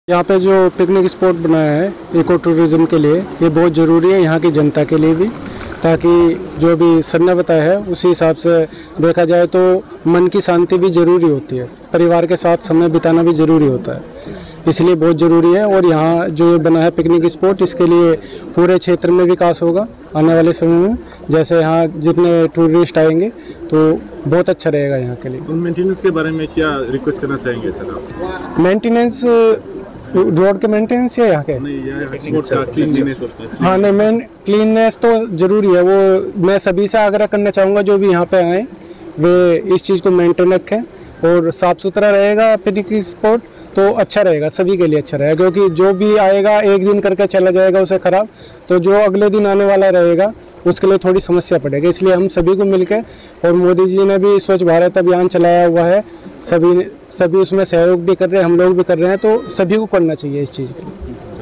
यहाँ पे जो पिकनिक स्पॉट बनाया है इको टूरिज़्म के लिए, ये बहुत ज़रूरी है यहाँ की जनता के लिए भी, ताकि जो भी सर ने बताया है उसी हिसाब से देखा जाए तो मन की शांति भी ज़रूरी होती है, परिवार के साथ समय बिताना भी ज़रूरी होता है, इसलिए बहुत ज़रूरी है। और यहाँ जो ये बना है पिकनिक स्पॉट, इसके लिए पूरे क्षेत्र में विकास होगा आने वाले समय में। जैसे यहाँ जितने टूरिस्ट आएंगे तो बहुत अच्छा रहेगा यहाँ के लिए। मेंटेनेंस के बारे में क्या रिक्वेस्ट करना चाहेंगे सर आप? मेंटेनेंस, रोड के मेंटेनेंस है यहाँ के? हाँ नहीं, मेन क्लीननेस तो ज़रूरी है, वो मैं सभी से आग्रह करना चाहूँगा जो भी यहाँ पे आएँ वे इस चीज़ को मेंटेन रखें और साफ़ सुथरा रहेगा पिकनिक स्पॉट तो अच्छा रहेगा, सभी के लिए अच्छा रहेगा। क्योंकि जो भी आएगा एक दिन करके चला जाएगा उसे ख़राब, तो जो अगले दिन आने वाला रहेगा उसके लिए थोड़ी समस्या पड़ेगी। इसलिए हम सभी को मिलकर, और मोदी जी ने भी स्वच्छ भारत अभियान चलाया हुआ है, सभी उसमें सहयोग भी कर रहे हैं, हम लोग भी कर रहे हैं, तो सभी को करना चाहिए इस चीज़ के लिए।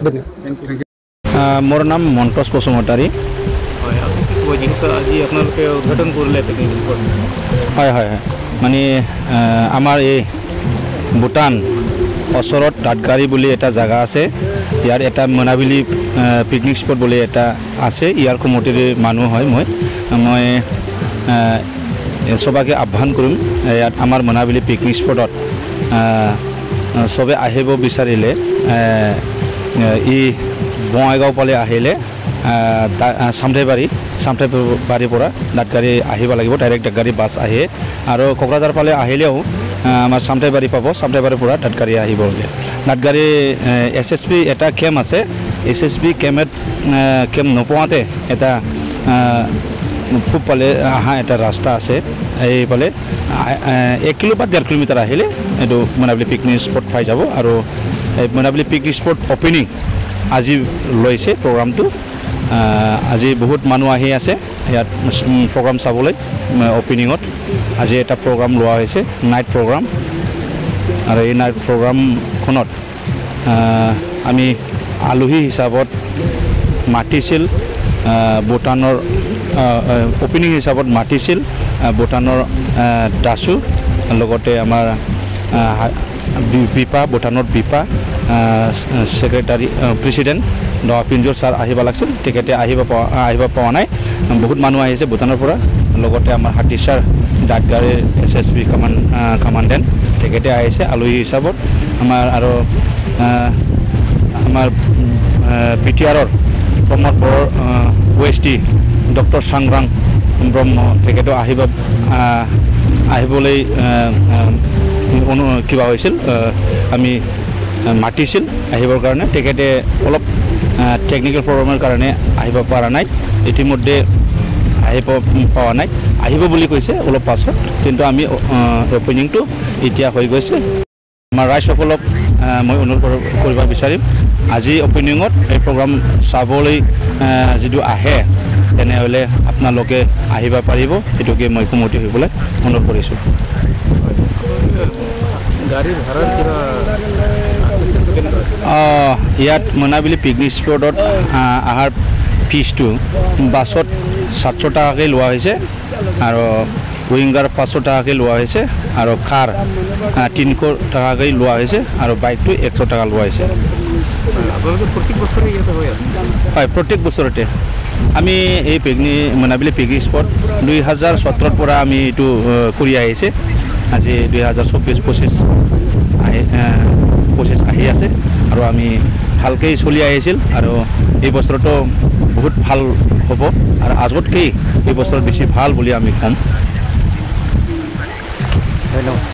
धन्यवाद। मोर नाम मन्टोष बसुमतारी। माने आमार ये भूटान ओसरत दादगारी बुली एटा जगह आछे, यार एटा मोनाबिली पिकनिक स्पॉट बुली एटा आछे, यार कमिटिर मानुह हय। मैं सबाके आह्वान करिम यात आमार मोनाबिली पिकनिक स्पॉटत सबे आहिब बिचारिले इ बङाइगाव फाले आहिले सामथाइबारिर পৰা दादगारी আহিব লাগিব, डाइरेक्ट दादगारी बास आহে। और कक्राझार फाले आहिलेও आमार सामथाइबारि पाब, सामथाइबारिर পৰা दादगारी আহিব লাগে। दादगारी SSB এটা केम्प আছে, SSB केम्प নোপোৱাতে এটা खूब पाले आहा एटा रास्ता आछे, এই পালে 1 किलो বা 1.5 किलोमीटर आहिले एटु मोनाबिली पिकनिक स्पॉट पाइ যাব। और मोनाबिली पिकनिक स्पॉट ओपनिंग আজি লৈছে प्रोग्रामটো। আজি बहुत मानुह आहि आछे यात प्रोग्राम चाबले ओपनिंगत। আজি এটা प्रोग्राम लोৱা হৈছে नाइट प्रोग्राम, और এই नाइट प्रोग्रामखনত आमी आलही हिसाबत मातिছিল भूटानर ओपनिंग हिसाबत मातिছিল भूटानर दासु, लगते आमार बिपा भूटानर बिपा सेक्रेटारी प्रेसिडेंट पिंजर सार आहिब लागছিল, तेखेते आहिब पावा नाय। बहुत मानुह आहिছে भूटानर পৰা, लगते आमार हाटी सार दादगारी SSB कमांडेंट तेखेते आहिছে आलही हिसाबत। आमार आरो आमार BTR प्रमोद बर OST डॉक्टर सांग्रां ब्रह्म तेखेते আহিবলৈ কিবা হৈছিল, আমি মাতিছিল আহিবৰ কাৰণে, তেখেতে অলপ টেকনিক্যাল প্ৰব্লেমৰ কাৰণে আহিব পৰা নাই। ইতিমধ্যে আহিব পোৱা নাই, আহিব বুলি কৈছে অলপ পাছত, কিন্তু আমি ওপেনিংটো এতিয়া হৈ গৈছে। আমাৰ ৰাইজসকলক মই অনুৰোধ কৰিব বিচাৰিম, আজি ওপেনিঙত এই প্ৰগ্ৰাম চাবলৈ যদি আহে তেনেহ'লে আপোনালোকে আহিব পাৰিব, এইটোকে মই কমিটি হ'বলৈ অনুৰোধ কৰিছোঁ। ইয়াত মোনাবিলি পিকনিক স্পটত আহাৰ ফিজটো বাছত 700 টাকাকৈ লোৱা হৈছে, আৰু উইংগাৰ 500 টাকাকৈ লোৱা হৈছে, আৰু কাৰ 300 টাকাকৈ লোৱা হৈছে, আৰু বাইকটো 100 টাকা লোৱা হৈছে। হয়, প্ৰত্যেক বছৰতে আমি এই মোনাবিলি পিকনিক স্পট 2017 পৰা আমি এইটো কৰি আহিছে। আজি 2024-25 আহি আছে, আৰু আমি ভালকৈ চলি আহিছিল, আৰু এই বছৰতো বহুত ভাল হ'ব, আৰু আগতকৈ এই বছৰ বেছি ভাল বুলি আমি ক'ম। ধন্যবাদ।